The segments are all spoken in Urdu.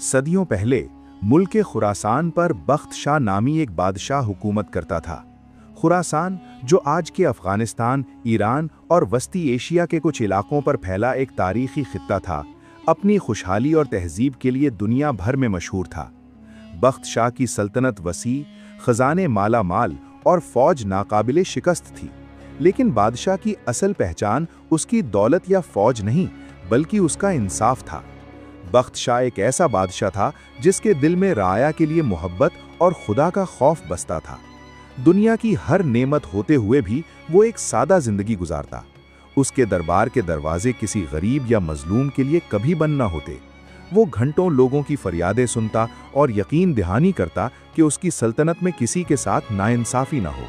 صدیوں پہلے ملک خراسان پر بخت شاہ نامی ایک بادشاہ حکومت کرتا تھا۔ خراسان، جو آج کے افغانستان، ایران اور وسطی ایشیا کے کچھ علاقوں پر پھیلا ایک تاریخی خطہ تھا، اپنی خوشحالی اور تہذیب کے لیے دنیا بھر میں مشہور تھا۔ بخت شاہ کی سلطنت وسیع، خزانے مالا مال اور فوج ناقابل شکست تھی، لیکن بادشاہ کی اصل پہچان اس کی دولت یا فوج نہیں، بلکہ اس کا انصاف تھا۔ بخت شاہ ایک ایسا بادشاہ تھا جس کے دل میں رعایا کے لیے محبت اور خدا کا خوف بستا تھا۔ دنیا کی ہر نعمت ہوتے ہوئے بھی وہ ایک سادہ زندگی گزارتا۔ اس کے دربار کے دروازے کسی غریب یا مظلوم کے لیے کبھی بند نہ ہوتے۔ وہ گھنٹوں لوگوں کی فریادیں سنتا اور یقین دہانی کرتا کہ اس کی سلطنت میں کسی کے ساتھ ناانصافی نہ ہو۔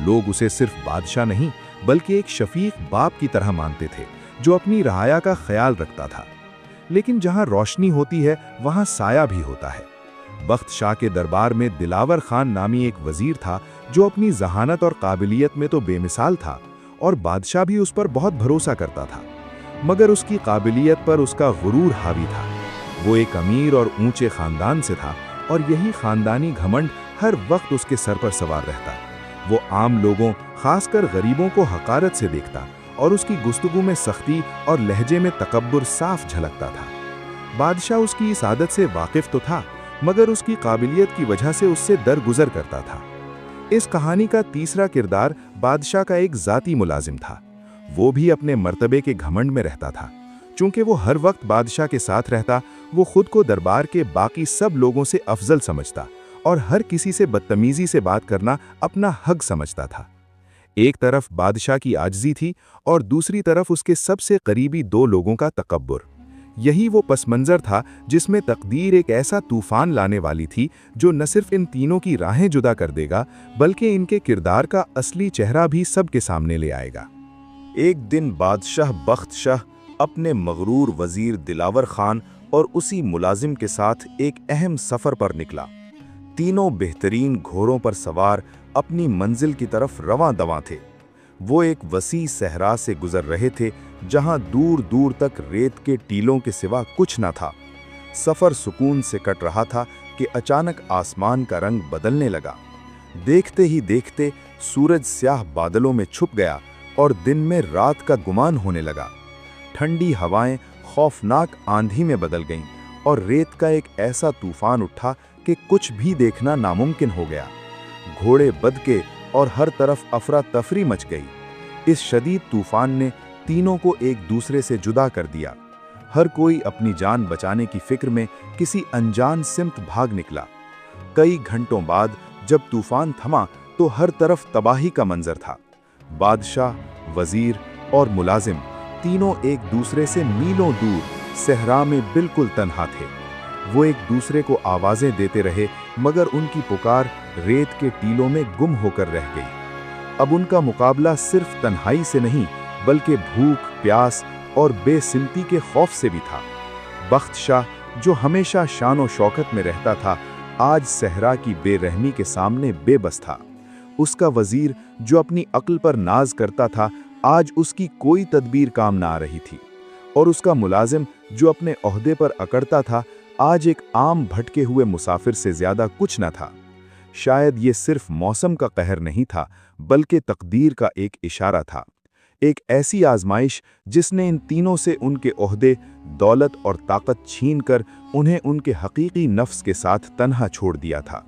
لوگ اسے صرف بادشاہ نہیں بلکہ ایک شفیق باپ کی طرح مانتے تھے جو اپنی رعایا کا خیال رکھتا تھا۔ لیکن جہاں روشنی ہوتی ہے وہاں سایہ بھی ہوتا ہے۔ بخت شاہ کے دربار میں دلاور خان نامی ایک وزیر تھا جو اپنی ذہانت اور قابلیت میں تو بے مثال تھا، اور بادشاہ بھی اس پر بہت بھروسہ کرتا تھا، مگر اس کی قابلیت پر اس کا غرور حاوی تھا۔ وہ ایک امیر اور اونچے خاندان سے تھا، اور یہی خاندانی گھمنڈ ہر وقت اس کے سر پر سوار رہتا۔ وہ عام لوگوں، خاص کر غریبوں کو حقارت سے دیکھتا، اور اس کی گفتگو میں سختی اور لہجے میں تکبر صاف جھلکتا تھا۔ بادشاہ اس کی اس عادت سے واقف تو تھا، مگر اس کی قابلیت کی وجہ سے اس سے درگزر کرتا تھا۔ اس کہانی کا تیسرا کردار بادشاہ کا ایک ذاتی ملازم تھا۔ وہ بھی اپنے مرتبے کے گھمنڈ میں رہتا تھا۔ چونکہ وہ ہر وقت بادشاہ کے ساتھ رہتا، وہ خود کو دربار کے باقی سب لوگوں سے افضل سمجھتا، اور ہر کسی سے بدتمیزی سے بات کرنا اپنا حق سمجھتا تھا۔ ایک طرف بادشاہ کی عاجزی تھی اور دوسری طرف اس کے سب سے قریبی دو لوگوں کا تکبر۔ یہی وہ پس منظر تھا جس میں تقدیر ایک ایسا طوفان لانے والی تھی جو نہ صرف ان تینوں کی راہیں جدا کر دے گا بلکہ ان کے کردار کا اصلی چہرہ بھی سب کے سامنے لے آئے گا۔ ایک دن بادشاہ بخت شاہ اپنے مغرور وزیر دلاور خان اور اسی ملازم کے ساتھ ایک اہم سفر پر نکلا۔ تینوں بہترین گھوڑوں پر سوار اپنی منزل کی طرف رواں دواں تھے۔ وہ ایک وسیع صحرا سے گزر رہے تھے جہاں دور دور تک ریت کے ٹیلوں کے سوا کچھ نہ تھا۔ سفر سکون سے کٹ رہا تھا کہ اچانک آسمان کا رنگ بدلنے لگا۔ دیکھتے ہی دیکھتے سورج سیاہ بادلوں میں چھپ گیا اور دن میں رات کا گمان ہونے لگا۔ ٹھنڈی ہوائیں خوفناک آندھی میں بدل گئیں اور ریت کا ایک ایسا طوفان اٹھا کہ کچھ بھی دیکھنا ناممکن ہو گیا۔ گھوڑے بدکے اور ہر طرف افراتفری مچ گئی۔ اس شدید طوفان نے تینوں کو ایک دوسرے سے جدا کر دیا۔ ہر کوئی اپنی جان بچانے کی فکر میں کسی انجان سمت بھاگ نکلا۔ کئی گھنٹوں بعد جب طوفان تھما تو ہر طرف تباہی کا منظر تھا۔ بادشاہ، وزیر اور ملازم تینوں ایک دوسرے سے میلوں دور صحرا میں بالکل تنہا تھے۔ وہ ایک دوسرے کو آوازیں دیتے رہے، مگر ان کی پکار ریت کے ٹیلوں میں گم ہو کر رہ گئی۔ اب ان کا مقابلہ صرف تنہائی سے نہیں بلکہ بھوک، پیاس اور بے سمتی کے خوف سے بھی تھا۔ بخت شاہ، جو ہمیشہ شان و شوکت میں رہتا تھا، آج صحرا کی بے رحمی کے سامنے بے بس تھا۔ اس کا وزیر، جو اپنی عقل پر ناز کرتا تھا، آج اس کی کوئی تدبیر کام نہ آ رہی تھی، اور اس کا ملازم، جو اپنے عہدے پر اکڑتا تھا، آج ایک عام بھٹکے ہوئے مسافر سے زیادہ کچھ نہ تھا۔ شاید یہ صرف موسم کا قہر نہیں تھا بلکہ تقدیر کا ایک اشارہ تھا، ایک ایسی آزمائش جس نے ان تینوں سے ان کے عہدے، دولت اور طاقت چھین کر انہیں ان کے حقیقی نفس کے ساتھ تنہا چھوڑ دیا تھا۔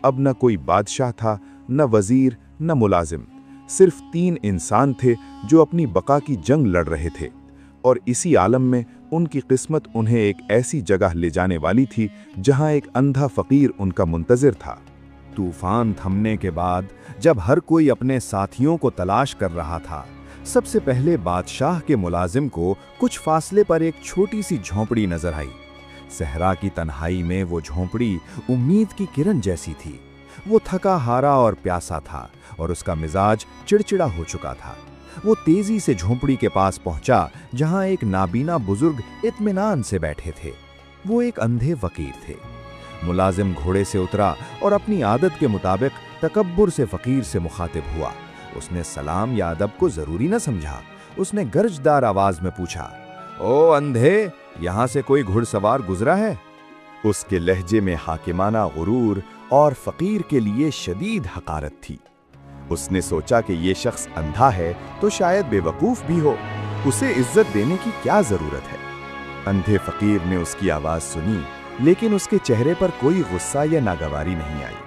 اب نہ کوئی بادشاہ تھا، نہ وزیر، نہ ملازم، صرف تین انسان تھے جو اپنی بقا کی جنگ لڑ رہے تھے، اور اسی عالم میں ان کی قسمت انہیں ایک ایسی جگہ لے جانے والی تھی جہاں ایک اندھا فقیر ان کا منتظر تھا۔ طوفان تھمنے کے بعد جب ہر کوئی اپنے ساتھیوں کو تلاش کر رہا تھا، سب سے پہلے بادشاہ کے ملازم کو کچھ فاصلے پر ایک چھوٹی سی جھونپڑی نظر آئی۔ صحرا کی تنہائی میں وہ جھونپڑی امید کی کرن جیسی تھی۔ وہ تھکا ہارا اور پیاسا تھا، اور اس کا مزاج چڑچڑا ہو چکا تھا۔ وہ تیزی سے جھونپڑی کے پاس پہنچا جہاں ایک نابینا بزرگ اطمینان سے بیٹھے تھے۔ وہ ایک اندھے فقیر تھے۔ ملازم گھوڑے سے اترا اور اپنی عادت کے مطابق تکبر سے فقیر سے مخاطب ہوا۔ اس نے سلام یا ادب کو ضروری نہ سمجھا۔ اس نے گرجدار آواز میں پوچھا، او اندھے، یہاں سے کوئی گھڑ سوار گزرا ہے؟ اس کے لہجے میں حاکمانہ غرور اور فقیر کے لیے شدید حقارت تھی۔ اس نے سوچا کہ یہ شخص اندھا ہے تو شاید بے وقوف بھی ہو، اسے عزت دینے کی کیا ضرورت ہے؟ اندھے فقیر نے اس کی آواز سنی، لیکن اس کے چہرے پر کوئی غصہ یا ناگواری نہیں آئی۔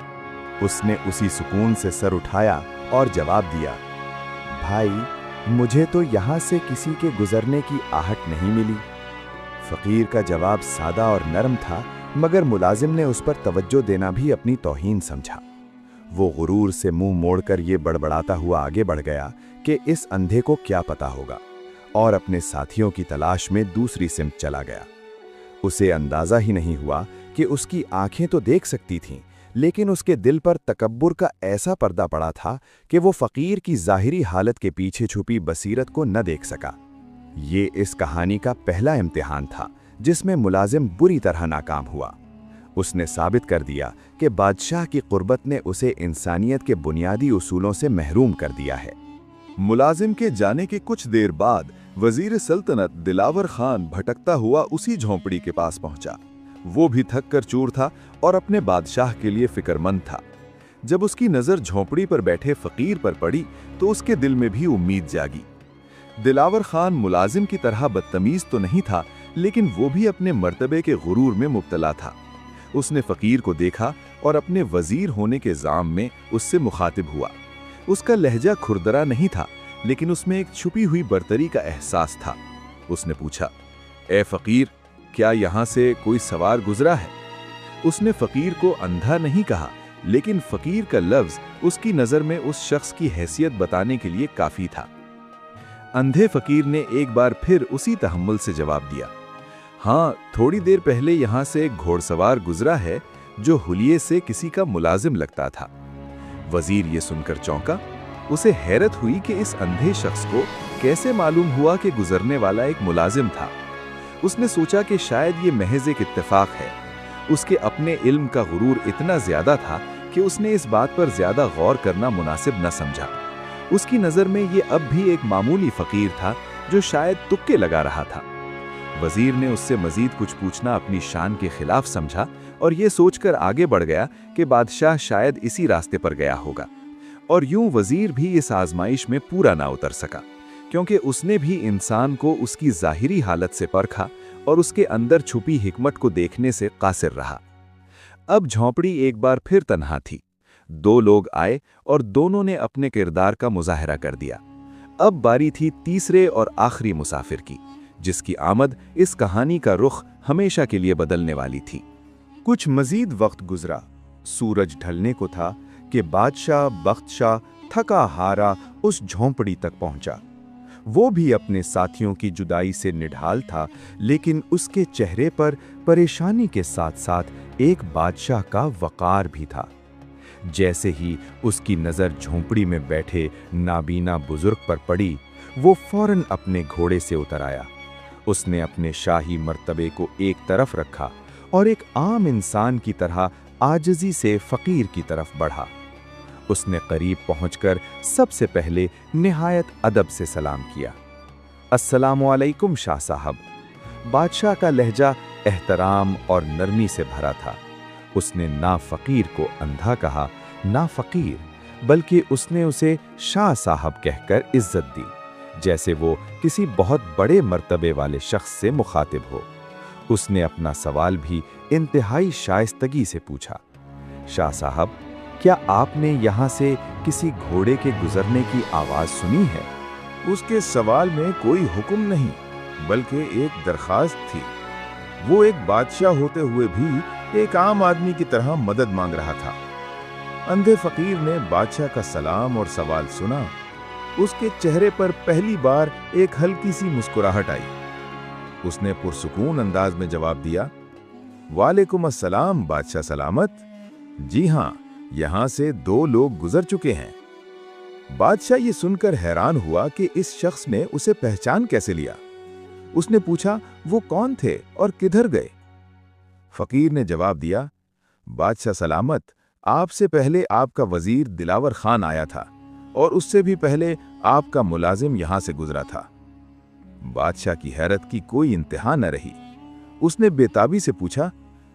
اس نے اسی سکون سے سر اٹھایا اور جواب دیا، بھائی، مجھے تو یہاں سے کسی کے گزرنے کی آہٹ نہیں ملی۔ فقیر کا جواب سادہ اور نرم تھا، مگر ملازم نے اس پر توجہ دینا بھی اپنی توہین سمجھا۔ وہ غرور سے منہ موڑ کر یہ بڑبڑاتا ہوا آگے بڑھ گیا کہ اس اندھے کو کیا پتا ہوگا، اور اپنے ساتھیوں کی تلاش میں دوسری سمت چلا گیا۔ اسے اندازہ ہی نہیں ہوا کہ اس کی آنکھیں تو دیکھ سکتی تھیں، لیکن اس کے دل پر تکبر کا ایسا پردہ پڑا تھا کہ وہ فقیر کی ظاہری حالت کے پیچھے چھپی بصیرت کو نہ دیکھ سکا۔ یہ اس کہانی کا پہلا امتحان تھا جس میں ملازم بری طرح ناکام ہوا۔ اس نے ثابت کر دیا کہ بادشاہ کی قربت نے اسے انسانیت کے بنیادی اصولوں سے محروم کر دیا ہے۔ ملازم کے جانے کے کچھ دیر بعد وزیر سلطنت دلاور خان بھٹکتا ہوا اسی جھونپڑی کے پاس پہنچا۔ وہ بھی تھک کر چور تھا اور اپنے بادشاہ کے لیے فکر مند تھا۔ جب اس کی نظر جھونپڑی پر بیٹھے فقیر پر پڑی تو اس کے دل میں بھی امید جاگی۔ دلاور خان ملازم کی طرح بدتمیز تو نہیں تھا، لیکن وہ بھی اپنے مرتبے کے غرور میں مبتلا تھا۔ اس نے فقیر کو دیکھا اور اپنے وزیر ہونے کے ذام میں اس سے مخاطب ہوا۔ اس کا لہجہ کھردرا نہیں تھا، لیکن اس میں ایک چھپی ہوئی برتری کا احساس تھا۔ اس نے پوچھا، اے فقیر، کیا یہاں سے کوئی سوار گزرا ہے؟ اس نے فقیر کو اندھا نہیں کہا، لیکن فقیر کا لفظ اس کی نظر میں اس شخص کی حیثیت بتانے کے لیے کافی تھا۔ اندھے فقیر نے ایک بار پھر اسی تحمل سے جواب دیا، ہاں، تھوڑی دیر پہلے یہاں سے ایک گھوڑ سوار گزرا ہے جو حلیے سے کسی کا ملازم لگتا تھا۔ وزیر یہ سن کر چونکا۔ اسے حیرت ہوئی کہ اس اندھے شخص کو کیسے معلوم ہوا کہ گزرنے والا ایک ملازم تھا۔ اس نے سوچا کہ شاید یہ محض ایک اتفاق ہے۔ اس کے اپنے علم کا غرور اتنا زیادہ تھا کہ اس نے اس بات پر زیادہ غور کرنا مناسب نہ سمجھا۔ اس کی نظر میں یہ اب بھی ایک معمولی فقیر تھا جو شاید تکے لگا رہا تھا۔ وزیر نے اس سے مزید کچھ پوچھنا اپنی شان کے خلاف سمجھا اور یہ سوچ کر آگے بڑھ گیا کہ بادشاہ شاید اسی راستے پر گیا ہوگا۔ اور یوں وزیر بھی اس آزمائش میں پورا نہ اتر سکا، کیونکہ اس نے بھی انسان کو اس کی ظاہری حالت سے پرکھا اور اس کے اندر چھپی حکمت کو دیکھنے سے قاصر رہا۔ اب جھونپڑی ایک بار پھر تنہا تھی۔ دو لوگ آئے اور دونوں نے اپنے کردار کا مظاہرہ کر دیا۔ اب باری تھی تیسرے اور آخری مسافر کی، جس کی آمد اس کہانی کا رخ ہمیشہ کے لیے بدلنے والی تھی۔ کچھ مزید وقت گزرا، سورج ڈھلنے کو تھا کہ بادشاہ بخت شاہ تھکا ہارا اس جھونپڑی تک پہنچا۔ وہ بھی اپنے ساتھیوں کی جدائی سے نڈھال تھا، لیکن اس کے چہرے پر پریشانی کے ساتھ ساتھ ایک بادشاہ کا وقار بھی تھا۔ جیسے ہی اس کی نظر جھونپڑی میں بیٹھے نابینا بزرگ پر پڑی، وہ فوراً اپنے گھوڑے سے اتر آیا۔ اس نے اپنے شاہی مرتبے کو ایک طرف رکھا اور ایک عام انسان کی طرح عاجزی سے فقیر کی طرف بڑھا۔ اس نے قریب پہنچ کر سب سے پہلے نہایت ادب سے سلام کیا۔ السلام علیکم شاہ صاحب۔ بادشاہ کا لہجہ احترام اور نرمی سے بھرا تھا۔ اس نے نہ فقیر کو اندھا کہا، نہ فقیر، بلکہ اس نے اسے شاہ صاحب کہہ کر عزت دی، جیسے وہ کسی بہت بڑے مرتبے والے شخص سے مخاطب ہو۔ اس نے اپنا سوال بھی انتہائی شائستگی سے پوچھا، شاہ صاحب، کیا آپ نے یہاں سے کسی گھوڑے کے گزرنے کی آواز سنی ہے؟ اس کے سوال میں کوئی حکم نہیں، بلکہ ایک درخواست تھی۔ وہ ایک بادشاہ ہوتے ہوئے بھی ایک عام آدمی کی طرح مدد مانگ رہا تھا۔ اندھے فقیر نے بادشاہ کا سلام اور سوال سنا۔ اس کے چہرے پر پہلی بار ایک ہلکی سی مسکراہٹ آئی۔ اس نے پرسکون انداز میں جواب دیا، وعلیکم السلام بادشاہ سلامت۔ جی ہاں، یہاں سے 2 لوگ گزر چکے ہیں۔ بادشاہ یہ سن کر حیران ہوا کہ اس شخص نے اسے پہچان کیسے لیا۔ اس نے پوچھا، وہ کون تھے اور کدھر گئے؟ فقیر نے جواب دیا، بادشاہ سلامت، آپ سے پہلے آپ کا وزیر دلاور خان آیا تھا، اور اس سے بھی پہلے آپ کا ملازم یہاں سے گزرا تھا۔ بادشاہ کی حیرت کی کوئی انتہا نہ رہی۔ اس نے بے تابی سے پوچھا،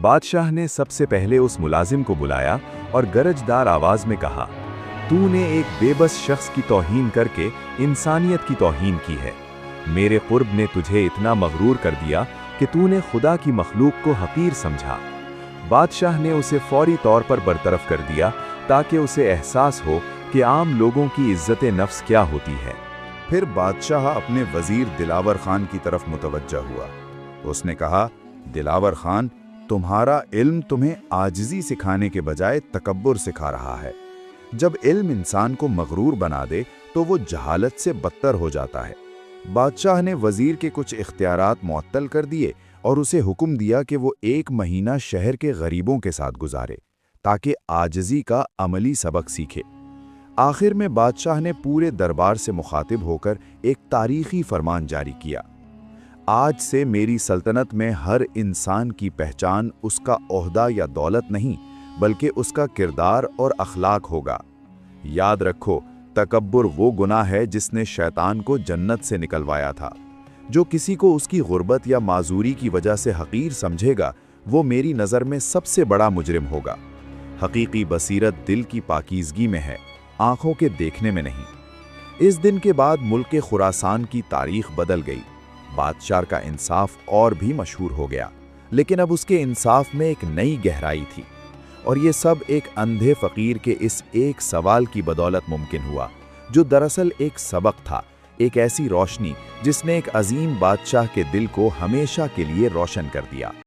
بادشاہ نے سب سے پہلے اس ملازم کو بلایا اور گرجدار آواز میں کہا، تو نے ایک بے بس شخص کی توہین کر کے انسانیت کی توہین کی ہے۔ میرے قرب نے تجھے اتنا مغرور کر دیا کہ تو نے خدا کی مخلوق کو حقیر سمجھا۔ بادشاہ نے اسے فوری طور پر برطرف کر دیا تاکہ اسے احساس ہو کہ عام لوگوں کی عزت نفس کیا ہوتی ہے۔ پھر بادشاہ اپنے وزیر دلاور خان کی طرف متوجہ ہوا۔ اس نے کہا، دلاور خان، تمہارا علم تمہیں عاجزی سکھانے کے بجائے تکبر سکھا رہا ہے۔ جب علم انسان کو مغرور بنا دے تو وہ جہالت سے بدتر ہو جاتا ہے۔ بادشاہ نے وزیر کے کچھ اختیارات معطل کر دیے اور اسے حکم دیا کہ وہ 1 مہینہ شہر کے غریبوں کے ساتھ گزارے تاکہ عاجزی کا عملی سبق سیکھے۔ آخر میں بادشاہ نے پورے دربار سے مخاطب ہو کر ایک تاریخی فرمان جاری کیا، آج سے میری سلطنت میں ہر انسان کی پہچان اس کا عہدہ یا دولت نہیں بلکہ اس کا کردار اور اخلاق ہوگا۔ یاد رکھو، تکبر وہ گناہ ہے جس نے شیطان کو جنت سے نکلوایا تھا۔ جو کسی کو اس کی غربت یا معذوری کی وجہ سے حقیر سمجھے گا وہ میری نظر میں سب سے بڑا مجرم ہوگا۔ حقیقی بصیرت دل کی پاکیزگی میں ہے، آنکھوں کے دیکھنے میں نہیں۔ اس دن کے بعد ملک خراسان کی تاریخ بدل گئی۔ بادشاہ کا انصاف اور بھی مشہور ہو گیا، لیکن اب اس کے انصاف میں ایک نئی گہرائی تھی، اور یہ سب ایک اندھے فقیر کے اس ایک سوال کی بدولت ممکن ہوا، جو دراصل ایک سبق تھا، ایک ایسی روشنی جس نے ایک عظیم بادشاہ کے دل کو ہمیشہ کے لیے روشن کر دیا۔